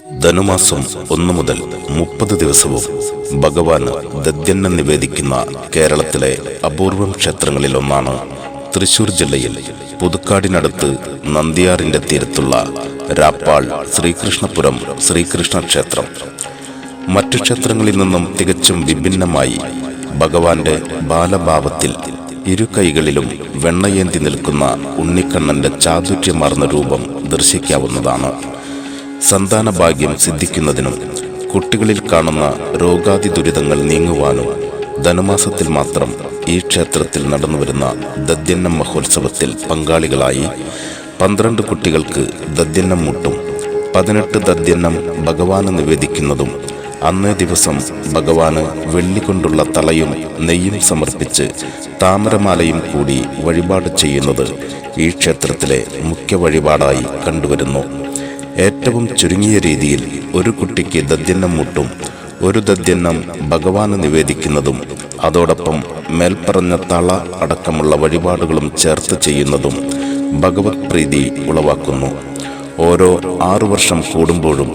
ധനുമാസം 1 മുതൽ 30 ദിവസവും ഭഗവാന് ദദ്യന്നം നിവേദിക്കുന്ന കേരളത്തിലെ അപൂർവം ക്ഷേത്രങ്ങളിലൊന്നാണ് തൃശൂർ ജില്ലയിൽ പുതുക്കാടിനടുത്ത് നന്ദിയാറിന്റെ തീരത്തുള്ള രാപ്പാൾ ശ്രീകൃഷ്ണപുരം ശ്രീകൃഷ്ണ ക്ഷേത്രം. മറ്റു ക്ഷേത്രങ്ങളിൽ നിന്നും തികച്ചും വിഭിന്നമായി ഭഗവാന്റെ ബാലഭാവത്തിൽ ഇരു കൈകളിലും വെണ്ണയേന്തി നിൽക്കുന്ന ഉണ്ണിക്കണ്ണന്റെ ചാതുര്യമാർന്ന രൂപം ദർശിക്കാവുന്നതാണ്. സന്താന ഭാഗ്യം സിദ്ധിക്കുന്നതിനും കുട്ടികളിൽ കാണുന്ന രോഗാദി ദുരിതങ്ങൾ നീങ്ങുവാനും ധനുമാസത്തിൽ മാത്രം ഈ ക്ഷേത്രത്തിൽ നടന്നുവരുന്ന ദദ്യന്നം മഹോത്സവത്തിൽ പങ്കാളികളായി 12 കുട്ടികൾക്ക് ദദ്യന്നം മുട്ടും 18 ദദ്യന്നം ഭഗവാന് നിവേദിക്കുന്നതും അന്നേ ദിവസം ഭഗവാന് വെള്ളികൊണ്ടുള്ള തളയും നെയ്യും സമർപ്പിച്ച് താമരമാലയും കൂടി വഴിപാട് ചെയ്യുന്നത് ഈ ക്ഷേത്രത്തിലെ മുഖ്യ വഴിപാടായി കണ്ടുവരുന്നു. ഏറ്റവും ചുരുങ്ങിയ രീതിയിൽ ഒരു കുട്ടിക്ക് ദദ്യന്നം മുട്ടും 1 ദദ്യന്നം ഭഗവാന് നിവേദിക്കുന്നതും അതോടൊപ്പം മേൽപ്പറഞ്ഞ തള അടക്കമുള്ള വഴിപാടുകളും ചേർത്ത് ചെയ്യുന്നതും ഭഗവത് പ്രീതി ഉളവാക്കുന്നു. ഓരോ 6 വർഷം കൂടുമ്പോഴും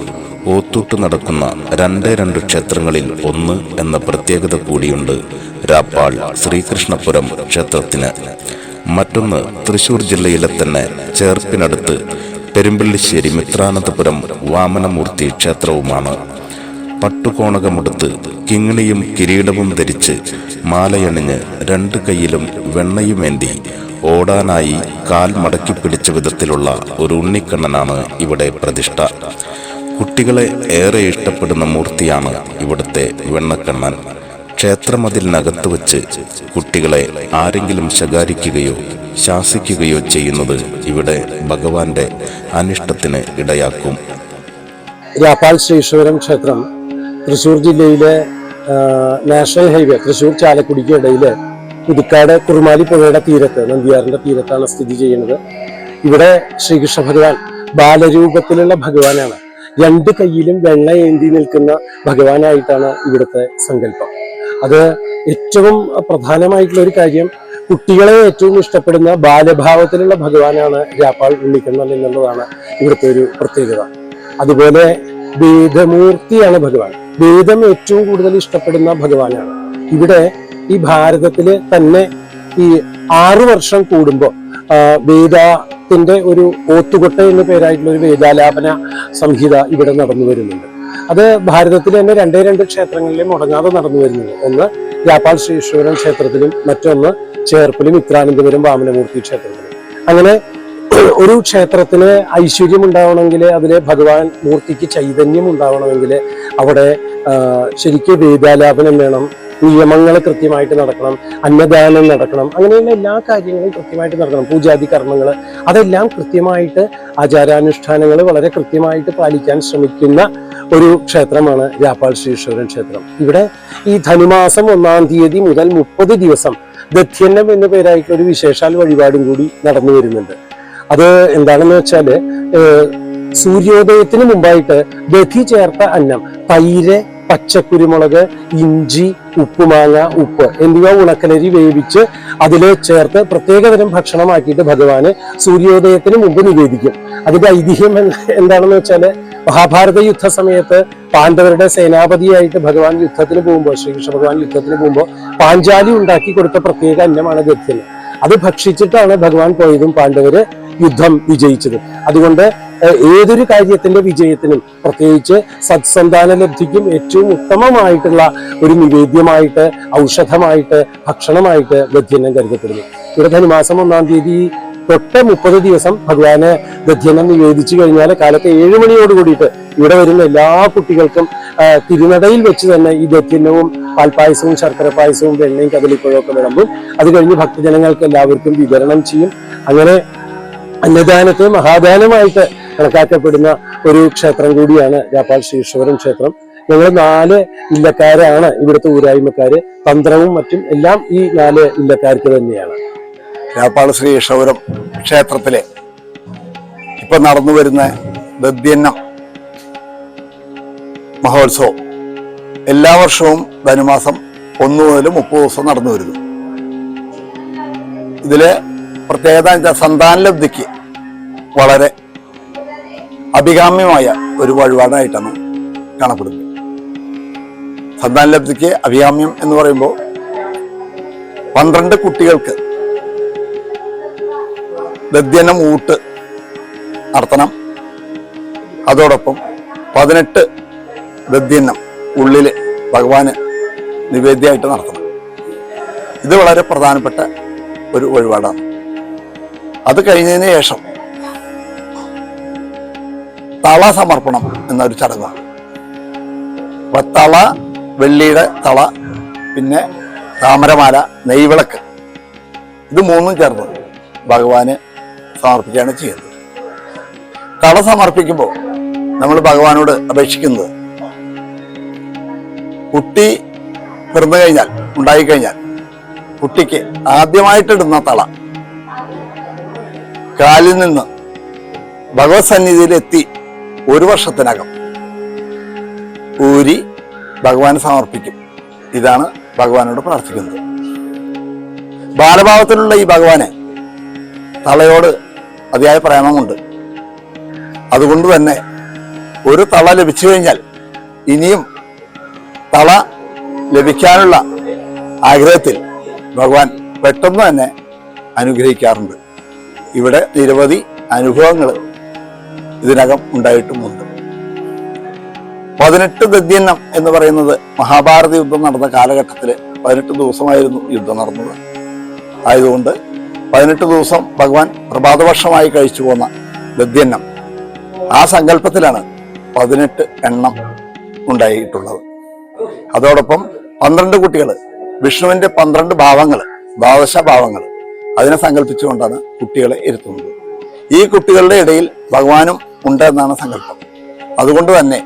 ഓത്തൂട്ട് നടക്കുന്ന 2 ക്ഷേത്രങ്ങളിൽ ഒന്ന് എന്ന പ്രത്യേകത കൂടിയുണ്ട് രാപ്പാൾ ശ്രീകൃഷ്ണപുരം ക്ഷേത്രത്തിന്. മറ്റൊന്ന് തൃശൂർ ജില്ലയിലെ തന്നെ ചേർപ്പിനടുത്ത് പെരുമ്പള്ളിശ്ശേരി മിത്രാനന്തപുരം വാമനമൂർത്തി ക്ഷേത്രവുമാണ്. പട്ടുകോണകമെടുത്ത് കിങ്ങിണിയും കിരീടവും ധരിച്ച് മാലയണിഞ്ഞ് 2 കൈയിലും വെണ്ണയുമേന്തി ഓടാനായി കാൽ മടക്കി പിടിച്ച വിധത്തിലുള്ള ഒരു ഉണ്ണിക്കണ്ണനാണ് ഇവിടെ പ്രതിഷ്ഠ. കുട്ടികളെ ഏറെ ഇഷ്ടപ്പെടുന്ന മൂർത്തിയാണ് ഇവിടുത്തെ വെണ്ണക്കണ്ണൻ. ക്ഷേത്രമതിലിനകത്ത് വച്ച് കുട്ടികളെ ആരെങ്കിലും ശകാരിക്കുകയോ ശാസിക്കുകയോ ചെയ്യുന്നത് ഇവിടെ ഭഗവാന്റെ അനിഷ്ടത്തിന് ഇടയാക്കും. രാപ്പാൾ ശ്രീകൃഷ്ണപുരം ക്ഷേത്രം തൃശ്ശൂർ ജില്ലയിലെ നാഷണൽ ഹൈവേ തൃശ്ശൂർ ചാലക്കുടിക്ക് ഇടയിലെ പുതുക്കാട് കുറുമാലി പുഴയുടെ തീരത്ത് നന്ദിയാറിന്റെ തീരത്താണ് സ്ഥിതി ചെയ്യുന്നത്. ഇവിടെ ശ്രീകൃഷ്ണ ഭഗവാൻ ബാലരൂപത്തിലുള്ള ഭഗവാനാണ്. 2 കൈയിലും വെണ്ണ ഏന്തി നിൽക്കുന്ന ഭഗവാനായിട്ടാണ് ഇവിടുത്തെ സങ്കല്പം. അത് ഏറ്റവും പ്രധാനമായിട്ടുള്ള ഒരു കാര്യം, കുട്ടികളെ ഏറ്റവും ഇഷ്ടപ്പെടുന്ന ബാലഭാവത്തിലുള്ള ഭഗവാനാണ് രാപ്പാൾ ഉണ്ണിക്കണ്ണൻ എന്നുള്ളതാണ് ഇവിടുത്തെ ഒരു പ്രത്യേകത. അതുപോലെ വേദമൂർത്തിയാണ് ഭഗവാൻ. വേദം ഏറ്റവും കൂടുതൽ ഇഷ്ടപ്പെടുന്ന ഭഗവാനാണ്. ഇവിടെ ഈ ഭാരതത്തില് തന്നെ ഈ 6 വർഷം കൂടുമ്പോൾ വേദത്തിന്റെ ഒരു ഓത്തുകൊട്ട എന്ന പേരായിട്ടുള്ള ഒരു വേദാലാപന സംഹിത ഇവിടെ നടന്നു വരുന്നുണ്ട്. അത് ഭാരതത്തിൽ തന്നെ 2 ക്ഷേത്രങ്ങളിലും മുടങ്ങാതെ നടന്നു വരുന്നുണ്ട്. ഒന്ന് രാപ്പാൾ ശ്രീകൃഷ്ണപുരം ക്ഷേത്രത്തിലും മറ്റൊന്ന് ചേർപ്പിലും മിത്രാനന്തപുരം വാമനമൂർത്തി ക്ഷേത്രത്തിലും. അങ്ങനെ ഒരു ക്ഷേത്രത്തിന് ഐശ്വര്യം ഉണ്ടാവണമെങ്കിൽ, അതിലെ ഭഗവാൻ മൂർത്തിക്ക് ചൈതന്യം ഉണ്ടാവണമെങ്കിൽ അവിടെ ശരിക്കും വേദാലാപനം വേണം, നിയമങ്ങൾ കൃത്യമായിട്ട് നടക്കണം, അന്നദാനം നടക്കണം, അങ്ങനെയുള്ള എല്ലാ കാര്യങ്ങളും കൃത്യമായിട്ട് നടക്കണം. പൂജാതി കർമ്മങ്ങൾ അതെല്ലാം കൃത്യമായിട്ട് ആചാരാനുഷ്ഠാനങ്ങൾ വളരെ കൃത്യമായിട്ട് പാലിക്കാൻ ശ്രമിക്കുന്ന ഒരു ക്ഷേത്രമാണ് രാപ്പാൾ ശ്രീകൃഷ്ണപുരം ക്ഷേത്രം. ഇവിടെ ഈ ധനുമാസം 1-ാം തീയതി മുതൽ 30 ദിവസം ദദ്യന്നം എന്ന പേരായിട്ടുള്ള ഒരു വിശേഷാൽ വഴിപാടും കൂടി നടന്നു വരുന്നുണ്ട്. അത് എന്താണെന്ന് വെച്ചാല് സൂര്യോദയത്തിന് മുമ്പായിട്ട് ദധി ചേർത്ത അന്നം, തൈര്, പച്ചക്കുരുമുളക്, ഇഞ്ചി, ഉപ്പുമാങ്ങ, ഉപ്പ് എന്നിവ ഉണക്കലരി വേവിച്ച് അതിൽ ചേർത്ത് പ്രത്യേകതരം ഭക്ഷണമാക്കിയിട്ട് ഭഗവാന് സൂര്യോദയത്തിന് മുമ്പ് നിവേദിക്കും. അതിന്റെ ഐതിഹ്യം എന്താണെന്ന് വെച്ചാല് മഹാഭാരത യുദ്ധ സമയത്ത് പാണ്ഡവരുടെ സേനാപതിയായിട്ട് ഭഗവാൻ യുദ്ധത്തിന് പോകുമ്പോൾ, ശ്രീകൃഷ്ണ ഭഗവാൻ യുദ്ധത്തിന് പോകുമ്പോൾ പാഞ്ചാലി ഉണ്ടാക്കി കൊടുത്ത പ്രത്യേക അന്നമാണ് ദദ്യന്നം. അത് ഭക്ഷിച്ചിട്ടാണ് ഭഗവാൻ പോയതും പാണ്ഡവര് യുദ്ധം വിജയിച്ചത്. അതുകൊണ്ട് ഏതൊരു കാര്യത്തിന്റെ വിജയത്തിനും പ്രത്യേകിച്ച് സത്സന്താന ലബ്ധിക്കും ഏറ്റവും ഉത്തമമായിട്ടുള്ള ഒരു നിവേദ്യമായിട്ട്, ഔഷധമായിട്ട്, ഭക്ഷണമായിട്ട് ദദ്യന്നം കരുതപ്പെടുന്നു. ഇവിടെ ധനുമാസം 1-ാം തീയതി തൊട്ട് 30 ദിവസം ഭഗവാന് ദദ്യന്നം നിവേദിച്ചു കഴിഞ്ഞാൽ കാലത്ത് 7 മണിയോട് കൂടിയിട്ട് ഇവിടെ വരുന്ന എല്ലാ കുട്ടികൾക്കും തിരുനടയിൽ വെച്ച് തന്നെ ഈ ദദ്യന്നവും പാൽപ്പായസവും ശർക്കര പായസവും വെണ്ണയും കദളിപ്പഴവും ഒക്കെ വിളമ്പും. അത് കഴിഞ്ഞ് ഭക്തജനങ്ങൾക്ക് എല്ലാവർക്കും വിതരണം ചെയ്യും. അങ്ങനെ അന്നദാനത്തെ മഹാദാനമായിട്ട് കണക്കാക്കപ്പെടുന്ന ഒരു ക്ഷേത്രം കൂടിയാണ് രാപ്പാൾ ശ്രീകൃഷ്ണപുരം ക്ഷേത്രം. ഞങ്ങൾ 4 ഇല്ലക്കാരാണ് ഇവിടുത്തെ ഊരായ്മക്കാര്. തന്ത്രവും മറ്റും എല്ലാം ഈ 4 ഇല്ലക്കാർക്ക് തന്നെയാണ്. രാപ്പാൾ ശ്രീകൃഷ്ണപുരം ക്ഷേത്രത്തിലെ ഇപ്പൊ നടന്നു വരുന്ന ദദ്യന്നം മഹോത്സവം എല്ലാ വർഷവും ധനുമാസം 1 മുതൽ 30 ദിവസം നടന്നു വരുന്നു. ഇതിലെ പ്രത്യേകത സന്താന ലബ്ധിക്ക് വളരെ അഭികാമ്യമായ ഒരു വഴിപാടായിട്ടാണ് കാണപ്പെടുന്നത്. സന്താനലബ്ധിക്ക് അഭികാമ്യം എന്ന് പറയുമ്പോൾ 12 കുട്ടികൾക്ക് ദദ്യനം ഊട്ട് നടത്തണം. അതോടൊപ്പം 18 ദദ്യന്നം ഉള്ളില് ഭഗവാന് നിവേദ്യമായിട്ട് നടത്തണം. ഇത് വളരെ പ്രധാനപ്പെട്ട ഒരു വഴിപാടാണ്. അത് കഴിഞ്ഞതിന് ശേഷം തള സമർപ്പണം എന്നൊരു ചടങ്ങാണ്. അപ്പൊ തള, വെള്ളിയുടെ തള, പിന്നെ താമരമാല, നെയ്വിളക്ക്, ഇത് മൂന്നും ചേർന്ന് ഭഗവാന് സമർപ്പിക്കുകയാണ് ചെയ്യുന്നത്. തള സമർപ്പിക്കുമ്പോൾ നമ്മൾ ഭഗവാനോട് അപേക്ഷിക്കുന്നത് കുട്ടി പിറന്നു കഴിഞ്ഞാൽ, ഉണ്ടായിക്കഴിഞ്ഞാൽ കുട്ടിക്ക് ആദ്യമായിട്ടിടുന്ന തള കാലിൽ നിന്ന് ഭഗവത് സന്നിധിയിലെത്തി 1 വർഷത്തിനകം ഊരി ഭഗവാന് സമർപ്പിക്കും. ഇതാണ് ഭഗവാനോട് പ്രാർത്ഥിക്കുന്നത്. ബാലഭാവത്തിലുള്ള ഈ ഭഗവാന് തളയോട് അതിയായ പ്രേമമുണ്ട്. അതുകൊണ്ട് തന്നെ ഒരു തള ലഭിച്ചു കഴിഞ്ഞാൽ ഇനിയും തള ലഭിക്കാനുള്ള ആഗ്രഹത്തിൽ ഭഗവാൻ പെട്ടെന്ന് തന്നെ അനുഗ്രഹിക്കാറുണ്ട്. ഇവിടെ നിരവധി അനുഭവങ്ങൾ ഇതിനകം ഉണ്ടായിട്ടുമുണ്ട്. 18 ദദ്യന്നം എന്ന് പറയുന്നത് മഹാഭാരത യുദ്ധം നടന്ന കാലഘട്ടത്തിൽ 18 ദിവസമായിരുന്നു യുദ്ധം നടന്നത്. ആയതുകൊണ്ട് 18 ദിവസം ഭഗവാൻ പ്രഭാതവർഷമായി കഴിച്ചു പോന്ന ദദ്യന്നം, ആ സങ്കല്പത്തിലാണ് 18 എണ്ണം ഉണ്ടായിട്ടുള്ളത്. അതോടൊപ്പം 12 കുട്ടികൾ, വിഷ്ണുവിന്റെ 12 ഭാവങ്ങൾ, ദ്വാദശ ഭാവങ്ങൾ, അതിനെ സങ്കല്പിച്ചുകൊണ്ടാണ് കുട്ടികളെ ഇരുത്തുന്നത്. ഈ കുട്ടികളുടെ ഇടയിൽ ഭഗവാനും ഉണ്ട് എന്നാണ് സങ്കല്പം. അതുകൊണ്ട് തന്നെ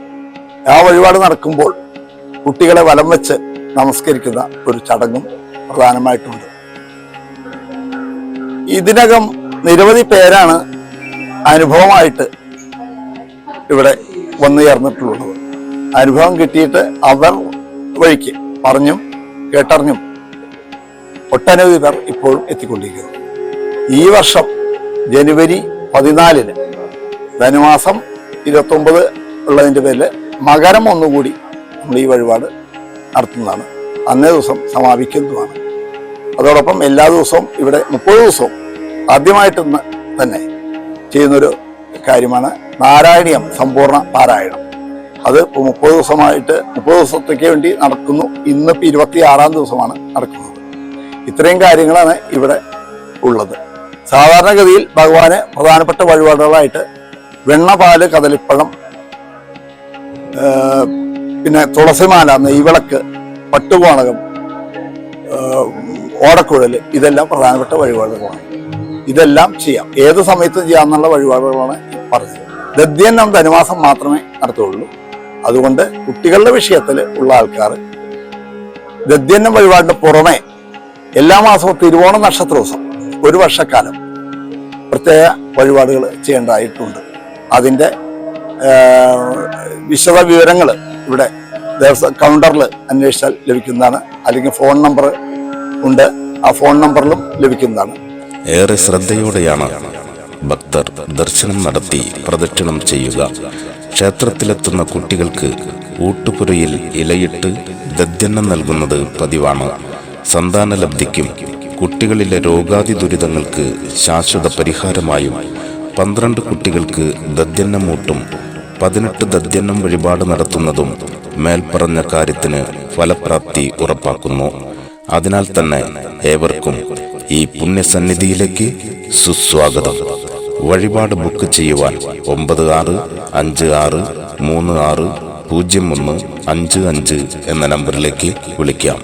ആ വഴിപാട് നടക്കുമ്പോൾ കുട്ടികളെ വലം വെച്ച് നമസ്കരിക്കുന്ന ഒരു ചടങ്ങും പ്രധാനമായിട്ടുണ്ട്. ഇതിനകം നിരവധി പേരാണ് അനുഭവമായിട്ട് ഇവിടെ വന്നു ചേർന്നിട്ടുള്ളത്. അനുഭവം കിട്ടിയിട്ട് അവർ വഴിക്ക് പറഞ്ഞും കേട്ടറിഞ്ഞും ഒട്ടനവധി പേർ ഇപ്പോഴും എത്തിക്കൊണ്ടിരിക്കുന്നു. ഈ വർഷം ജനുവരി 14 ധനുമാസം 29 ഉള്ളതിൻ്റെ പേരിൽ മകരം ഒന്നുകൂടി നമ്മൾ ഈ വഴിപാട് നടത്തുന്നതാണ്. അന്നേ ദിവസം സമാപിക്കുന്നതുമാണ്. അതോടൊപ്പം എല്ലാ ദിവസവും ഇവിടെ 30 ദിവസവും ആദ്യമായിട്ട് തന്നെ ചെയ്യുന്നൊരു കാര്യമാണ് നാരായണീയം സമ്പൂർണ്ണ പാരായണം. അത് 30 ദിവസമായിട്ട് 30 ദിവസത്തേക്ക് വേണ്ടി നടക്കുന്നു. ഇന്നിപ്പോൾ 26-ാം ദിവസമാണ് നടക്കുന്നത്. ഇത്രയും കാര്യങ്ങളാണ് ഇവിടെ ഉള്ളത്. സാധാരണഗതിയിൽ ഭഗവാന് പ്രധാനപ്പെട്ട വഴിപാടുകളായിട്ട് വെണ്ണ, പാല്, കദളിപ്പഴം, പിന്നെ തുളസിമാല, നെയ്വിളക്ക്, പട്ടുകോണകം, ഓടക്കുഴല്, ഇതെല്ലാം പ്രധാനപ്പെട്ട വഴിപാടുകളാണ്. ഇതെല്ലാം ചെയ്യാം, ഏത് സമയത്തും ചെയ്യാമെന്നുള്ള വഴിപാടുകളാണ് പറഞ്ഞത്. ദദ്യന്നം ധനുമാസം മാത്രമേ നടത്തുകയുള്ളൂ. അതുകൊണ്ട് കുട്ടികളുടെ വിഷയത്തിൽ ഉള്ള ആൾക്കാർ ദദ്യന്നം വഴിപാടിന് പുറമെ എല്ലാ മാസവും തിരുവോണ നക്ഷത്ര ദിവസം 1 വർഷക്കാലം പ്രത്യേക വഴിപാടുകൾ ചെയ്യേണ്ടതായിട്ടുണ്ട്. അതിൻ്റെ വിശദ വിവരങ്ങൾ ഇവിടെ ദേവസ്വം കൗണ്ടറിൽ അന്വേഷിച്ചാൽ ലഭിക്കുന്നതാണ്. അല്ലെങ്കിൽ ഫോൺ നമ്പർ ഉണ്ട്, ആ ഫോൺ നമ്പറിലും ലഭിക്കുന്നതാണ്. ഏറെ ശ്രദ്ധയോടെയാണ് ഭക്തർ ദർശനം നടത്തി പ്രദക്ഷിണം ചെയ്യുക. ക്ഷേത്രത്തിലെത്തുന്ന കുട്ടികൾക്ക് ഊട്ടുപുരയിൽ ഇലയിട്ട് ദദ്യന്നം നൽകുന്നത് പതിവാണ്. സന്താനലബ്ധിക്കും കുട്ടികളിലെ രോഗാതി ദുരിതങ്ങൾക്ക് ശാശ്വത പരിഹാരമായും 12 കുട്ടികൾക്ക് ദദ്യന്നമൂട്ടും 18 ദദ്യന്നം വഴിപാട് നടത്തുന്നതും മേൽപ്പറഞ്ഞ കാര്യത്തിന് ഫലപ്രാപ്തി ഉറപ്പാക്കുന്നു. അതിനാൽ തന്നെ ഏവർക്കും ഈ പുണ്യസന്നിധിയിലേക്ക് സുസ്വാഗതം. വഴിപാട് ബുക്ക് ചെയ്യുവാൻ 9656360155 എന്ന നമ്പറിലേക്ക് വിളിക്കാം.